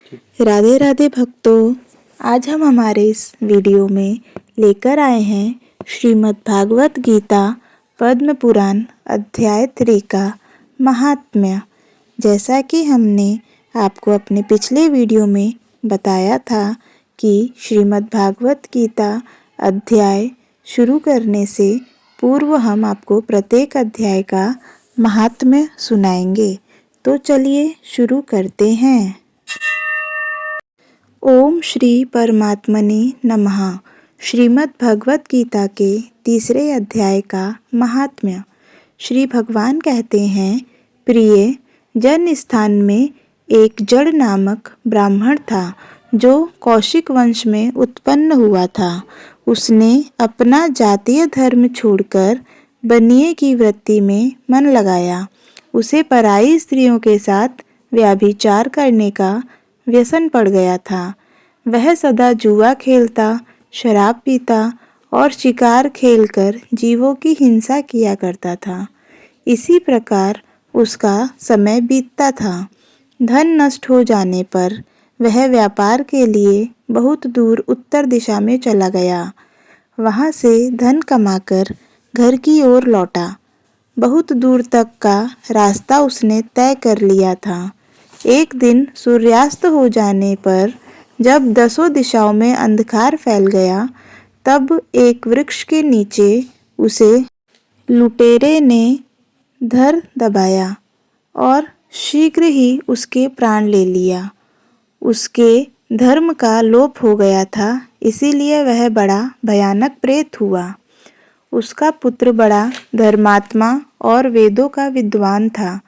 राधे राधे भक्तों, आज हम हमारे इस वीडियो में लेकर आए हैं श्रीमद् भागवत गीता पद्म पुराण अध्याय 3 का महात्म्य। जैसा कि हमने आपको अपने पिछले वीडियो में बताया था कि श्रीमद् भागवत गीता अध्याय शुरू करने से पूर्व हम आपको प्रत्येक अध्याय का महात्म्य सुनाएंगे। तो चलिए शुरू करते हैं। ओम श्री परमात्मने नमः। श्रीमद् भगवत गीता के तीसरे अध्याय का महात्म्य। श्री भगवान कहते हैं, प्रिय जन स्थान में एक जड़ नामक ब्राह्मण था जो कौशिक वंश में उत्पन्न हुआ था। उसने अपना जातीय धर्म छोड़कर बनिए की वृत्ति में मन लगाया। उसे पराई स्त्रियों के साथ व्यभिचार करने का व्यसन पड़ गया था। वह सदा जुआ खेलता, शराब पीता और शिकार खेलकर जीवों की हिंसा किया करता था। इसी प्रकार उसका समय बीतता था। धन नष्ट हो जाने पर वह व्यापार के लिए बहुत दूर उत्तर दिशा में चला गया। वहां से धन कमाकर घर की ओर लौटा। बहुत दूर तक का रास्ता उसने तय कर लिया था। एक दिन सूर्यास्त हो जाने पर जब दसों दिशाओं में अंधकार फैल गया, तब एक वृक्ष के नीचे उसे लुटेरे ने धर दबाया और शीघ्र ही उसके प्राण ले लिया। उसके धर्म का लोप हो गया था, इसीलिए वह बड़ा भयानक प्रेत हुआ। उसका पुत्र बड़ा धर्मात्मा और वेदों का विद्वान था।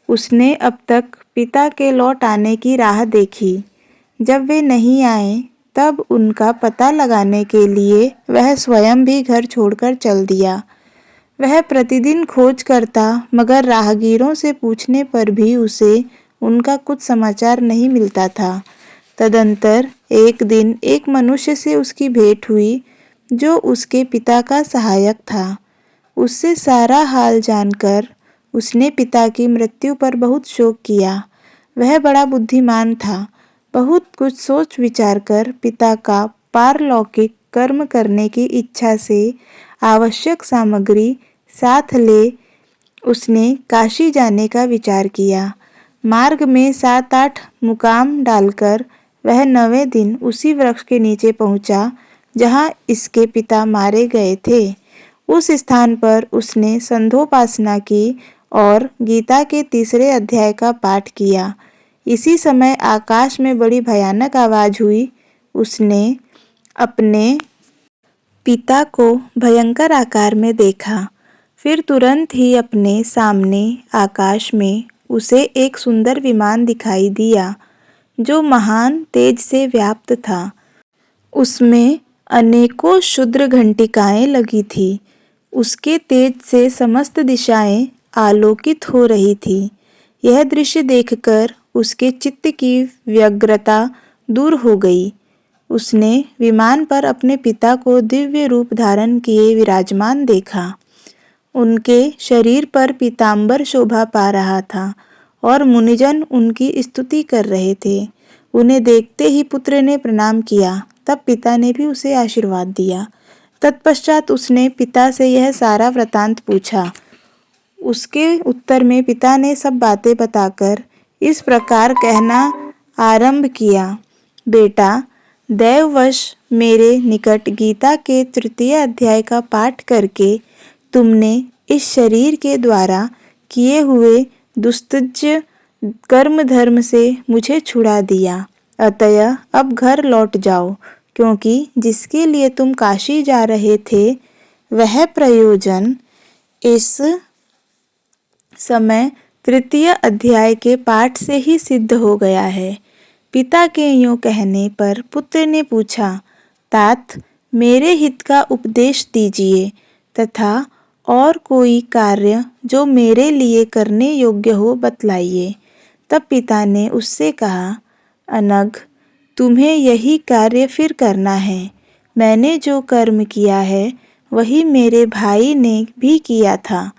उसने अब तक पिता के लौट आने की राह देखी। जब वे नहीं आए, तब उनका पता लगाने के लिए वह स्वयं भी घर छोड़कर चल दिया। वह प्रतिदिन खोज करता, मगर राहगीरों से पूछने पर भी उसे उनका कुछ समाचार नहीं मिलता था। तदंतर एक दिन एक मनुष्य से उसकी भेंट हुई जो उसके पिता का सहायक था। उससे सारा हाल जानकर उसने पिता की मृत्यु पर बहुत शोक किया। वह बड़ा बुद्धिमान था। बहुत कुछ सोच विचार कर पिता का पारलौकिक कर्म करने की इच्छा से आवश्यक सामग्री साथ ले उसने काशी जाने का विचार किया। मार्ग में 7-8 मुकाम डालकर वह 9वें दिन उसी वृक्ष के नीचे पहुंचा जहां इसके पिता मारे गए थे। उस स्थान पर उसने संध्योपासना की और गीता के तीसरे अध्याय का पाठ किया। इसी समय आकाश में बड़ी भयानक आवाज हुई। उसने अपने पिता को भयंकर आकार में देखा। फिर तुरंत ही अपने सामने आकाश में उसे एक सुंदर विमान दिखाई दिया जो महान तेज से व्याप्त था। उसमें अनेकों क्षुद्र घंटिकाएं लगी थी। उसके तेज से समस्त दिशाएं आलोकित हो रही थी। यह दृश्य देखकर उसके चित्त की व्यग्रता दूर हो गई। उसने विमान पर अपने पिता को दिव्य रूप धारण किए विराजमान देखा। उनके शरीर पर पीतांबर शोभा पा रहा था और मुनिजन उनकी स्तुति कर रहे थे। उन्हें देखते ही पुत्र ने प्रणाम किया। तब पिता ने भी उसे आशीर्वाद दिया। तत्पश्चात उसने पिता से यह सारा वृतांत पूछा। उसके उत्तर में पिता ने सब बातें बताकर इस प्रकार कहना आरंभ किया, बेटा, दैववश मेरे निकट गीता के तृतीय अध्याय का पाठ करके तुमने इस शरीर के द्वारा किए हुए दुस्तज्य कर्म धर्म से मुझे छुड़ा दिया। अतः अब घर लौट जाओ, क्योंकि जिसके लिए तुम काशी जा रहे थे वह प्रयोजन इस समय तृतीय अध्याय के पाठ से ही सिद्ध हो गया है। पिता के यूं कहने पर पुत्र ने पूछा, तात, मेरे हित का उपदेश दीजिए तथा और कोई कार्य जो मेरे लिए करने योग्य हो बतलाइए। तब पिता ने उससे कहा, अनघ, तुम्हें यही कार्य फिर करना है। मैंने जो कर्म किया है वही मेरे भाई ने भी किया था।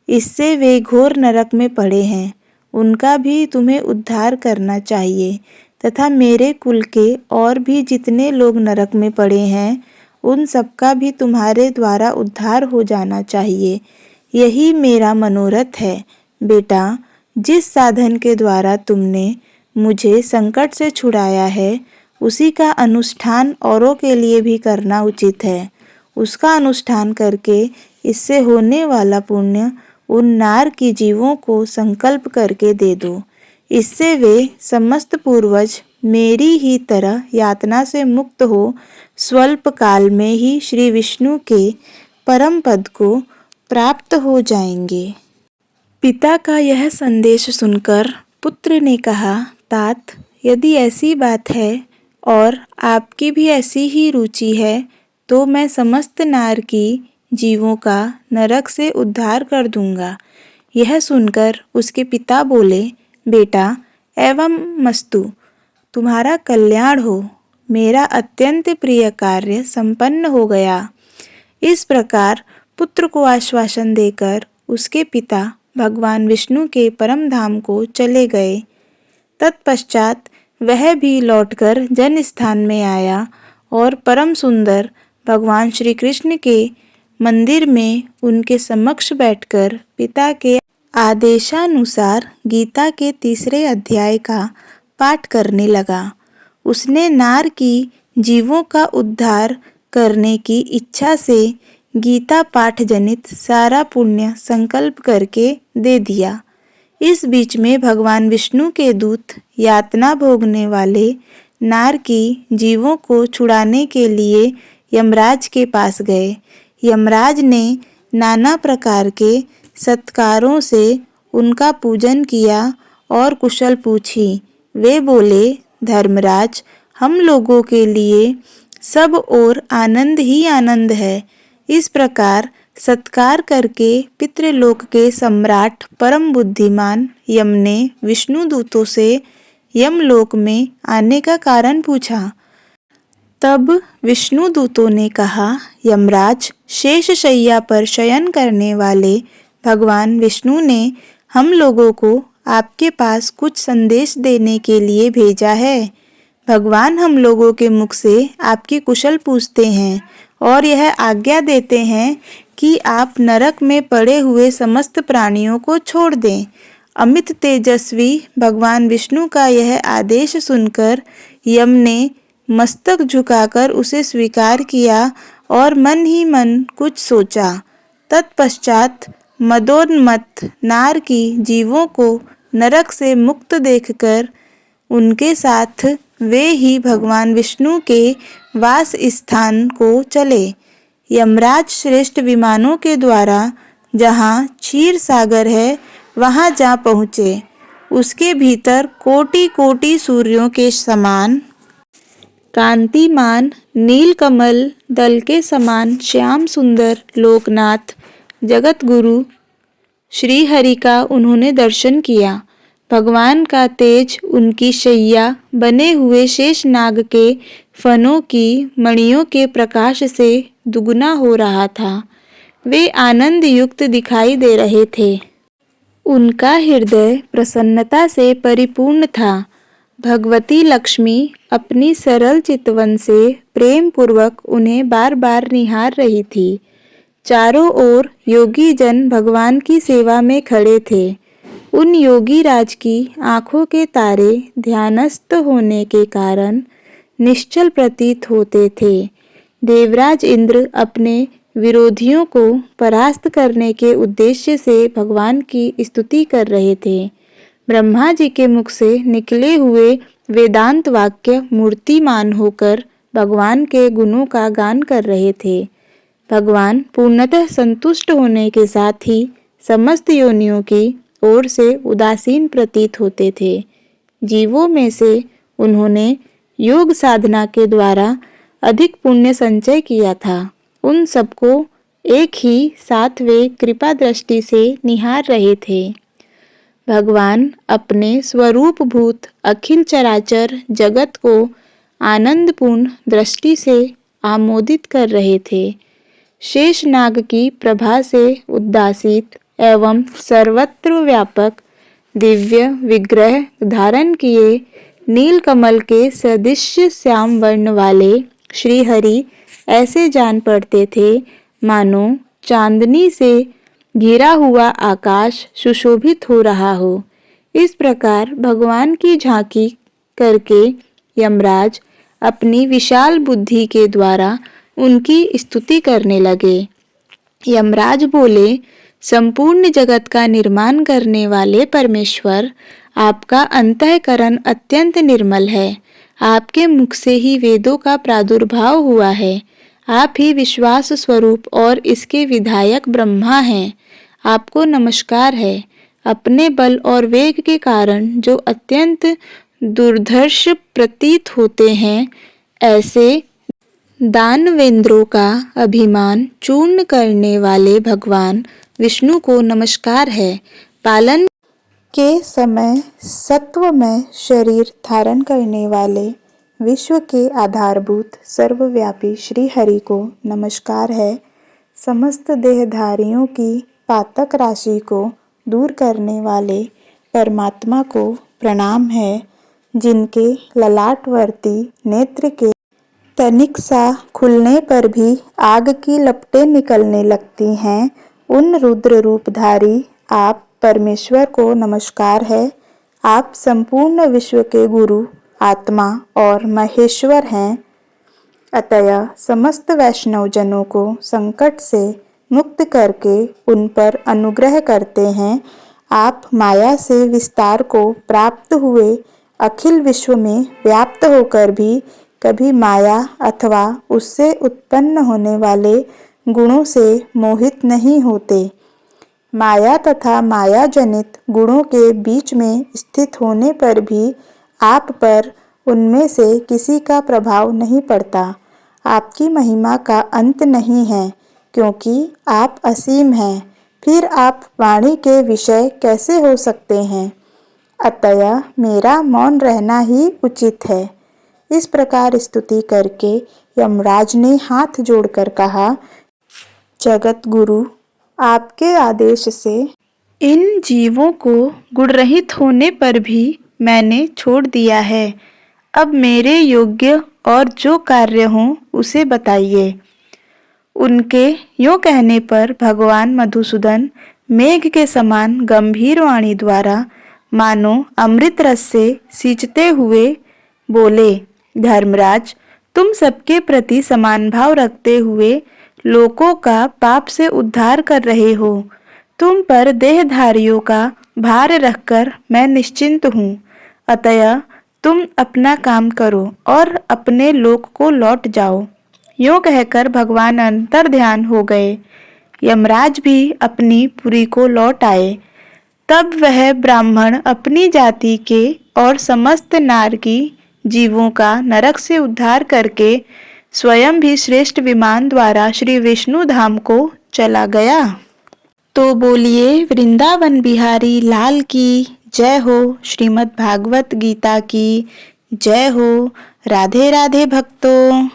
इससे वे घोर नरक में पड़े हैं। उनका भी तुम्हें उद्धार करना चाहिए तथा मेरे कुल के और भी जितने लोग नरक में पड़े हैं उन सबका भी तुम्हारे द्वारा उद्धार हो जाना चाहिए। यही मेरा मनोरथ है। बेटा, जिस साधन के द्वारा तुमने मुझे संकट से छुड़ाया है उसी का अनुष्ठान औरों के लिए भी करना उचित है। उसका अनुष्ठान करके इससे होने वाला पुण्य उन नार की जीवों को संकल्प करके दे दो। इससे वे समस्त पूर्वज मेरी ही तरह यातना से मुक्त हो स्वल्प काल में ही श्री विष्णु के परम पद को प्राप्त हो जाएंगे। पिता का यह संदेश सुनकर पुत्र ने कहा, तात, यदि ऐसी बात है और आपकी भी ऐसी ही रुचि है तो मैं समस्त नार की जीवों का नरक से उद्धार कर दूंगा। यह सुनकर उसके पिता बोले, बेटा, एवं मस्तु, तुम्हारा कल्याण हो। मेरा अत्यंत प्रिय कार्य संपन्न हो गया। इस प्रकार पुत्र को आश्वासन देकर उसके पिता भगवान विष्णु के परम धाम को चले गए। तत्पश्चात वह भी लौटकर जन स्थान में आया और परम सुंदर भगवान श्री कृष्ण के मंदिर में उनके समक्ष बैठकर पिता के आदेशानुसार गीता के 3 अध्याय का पाठ करने लगा। उसने नार की जीवों का उद्धार करने की इच्छा से गीता पाठ जनित सारा पुण्य संकल्प करके दे दिया। इस बीच में भगवान विष्णु के दूत यातना भोगने वाले नार की जीवों को छुड़ाने के लिए यमराज के पास गए। यमराज ने नाना प्रकार के सत्कारों से उनका पूजन किया और कुशल पूछी। वे बोले, धर्मराज, हम लोगों के लिए सब और आनंद ही आनंद है। इस प्रकार सत्कार करके पितृलोक के सम्राट परम बुद्धिमान यम ने विष्णु दूतों से यमलोक में आने का कारण पूछा। तब विष्णु दूतों ने कहा, यमराज, शेष शैया पर शयन करने वाले भगवान विष्णु ने हम लोगों को आपके पास कुछ संदेश देने के लिए भेजा है। भगवान हम लोगों के मुख से आपकी कुशल पूछते हैं और यह आज्ञा देते हैं कि आप नरक में पड़े हुए समस्त प्राणियों को छोड़ दें। अमित तेजस्वी भगवान विष्णु का यह आदेश सुनकर यम ने मस्तक झुकाकर उसे स्वीकार किया और मन ही मन कुछ सोचा। तत्पश्चात मदोन्मत्त नार की जीवों को नरक से मुक्त देखकर उनके साथ वे ही भगवान विष्णु के वास स्थान को चले। यमराज श्रेष्ठ विमानों के द्वारा जहाँ क्षीर सागर है वहाँ जा पहुँचे। उसके भीतर कोटि कोटि सूर्यों के समान कांतिमान नीलकमल दल के समान श्याम सुंदर लोकनाथ जगत गुरु श्री हरि का उन्होंने दर्शन किया। भगवान का तेज उनकी शैया बने हुए शेष नाग के फनों की मणियों के प्रकाश से दुगुना हो रहा था। वे आनंद युक्त दिखाई दे रहे थे। उनका हृदय प्रसन्नता से परिपूर्ण था। भगवती लक्ष्मी अपनी सरल चितवन से प्रेम पूर्वक उन्हें बार बार निहार रही थी। चारों ओर योगी जन भगवान की सेवा में खड़े थे। उन योगी राज की आंखों के तारे ध्यानस्थ होने के कारण निश्चल प्रतीत होते थे। देवराज इंद्र अपने विरोधियों को परास्त करने के उद्देश्य से भगवान की स्तुति कर रहे थे। ब्रह्मा जी के मुख से निकले हुए वेदांत वाक्य मूर्तिमान होकर भगवान के गुणों का गान कर रहे थे। भगवान पूर्णतः संतुष्ट होने के साथ ही समस्त योनियों की ओर से उदासीन प्रतीत होते थे। जीवों में से उन्होंने योग साधना के द्वारा अधिक पुण्य संचय किया था। उन सबको एक ही साथ वे कृपा दृष्टि से निहार रहे थे। भगवान अपने स्वरूपभूत अखिल चराचर जगत को आनंदपूर्ण दृष्टि से आमोदित कर रहे थे। शेष नाग की प्रभा से उद्दासित एवं सर्वत्र व्यापक दिव्य विग्रह धारण किए नील कमल के सदृश श्याम वर्ण वाले श्रीहरि ऐसे जान पड़ते थे मानो चांदनी से घिरा हुआ आकाश सुशोभित हो रहा हो। इस प्रकार भगवान की झांकी करके यमराज अपनी विशाल बुद्धि के द्वारा उनकी स्तुति करने लगे। यमराज बोले, संपूर्ण जगत का निर्माण करने वाले परमेश्वर, आपका अंतःकरण अत्यंत निर्मल है। आपके मुख से ही वेदों का प्रादुर्भाव हुआ है। आप ही विश्वास स्वरूप और इसके विधायक ब्रह्मा हैं। आपको नमस्कार है। अपने बल और वेग के कारण जो अत्यंत दुर्धर्ष प्रतीत होते हैं, ऐसे दानवेंद्रों का अभिमान चूर्ण करने वाले भगवान विष्णु को नमस्कार है। पालन के समय सत्वमय शरीर धारण करने वाले विश्व के आधारभूत सर्वव्यापी श्री हरि को नमस्कार है। समस्त देहधारियों की पातक राशि को दूर करने वाले परमात्मा को प्रणाम है। जिनके ललाटवर्ती नेत्र के तनिक सा खुलने पर भी आग की लपटें निकलने लगती हैं, उन रुद्र रूपधारी आप परमेश्वर को नमस्कार है। आप संपूर्ण विश्व के गुरु, आत्मा और महेश्वर हैं। अतः समस्त वैष्णव जनों को संकट से मुक्त करके उन पर अनुग्रह करते हैं। आप माया से विस्तार को प्राप्त हुए अखिल विश्व में व्याप्त होकर भी कभी माया अथवा उससे उत्पन्न होने वाले गुणों से मोहित नहीं होते। माया तथा माया जनित गुणों के बीच में स्थित होने पर भी आप पर उनमें से किसी का प्रभाव नहीं पड़ता। आपकी महिमा का अंत नहीं है, क्योंकि आप असीम हैं। फिर आप वाणी के विषय कैसे हो सकते हैं? अतः मेरा मौन रहना ही उचित है। इस प्रकार स्तुति करके यमराज ने हाथ जोड़कर कहा, जगत गुरु, आपके आदेश से इन जीवों को गुणरहित होने पर भी मैंने छोड़ दिया है। अब मेरे योग्य और जो कार्य हों उसे बताइए। उनके यूं कहने पर भगवान मधुसूदन मेघ के समान गंभीर वाणी द्वारा मानो अमृत रस से सींचते हुए बोले, धर्मराज, तुम सबके प्रति समान भाव रखते हुए लोकों का पाप से उद्धार कर रहे हो। तुम पर देहधारियों का भार रखकर मैं निश्चिंत हूँ। अतः तुम अपना काम करो और अपने लोक को लौट जाओ। यूं कहकर भगवान अंतर्ध्यान हो गए। यमराज भी अपनी पुरी को लौट आए। तब वह ब्राह्मण अपनी जाति के और समस्त नारकी जीवों का नरक से उद्धार करके स्वयं भी श्रेष्ठ विमान द्वारा श्री विष्णु धाम को चला गया। तो बोलिए वृंदावन बिहारी लाल की जय हो। श्रीमद् भागवत गीता की जय हो। राधे राधे भक्तों।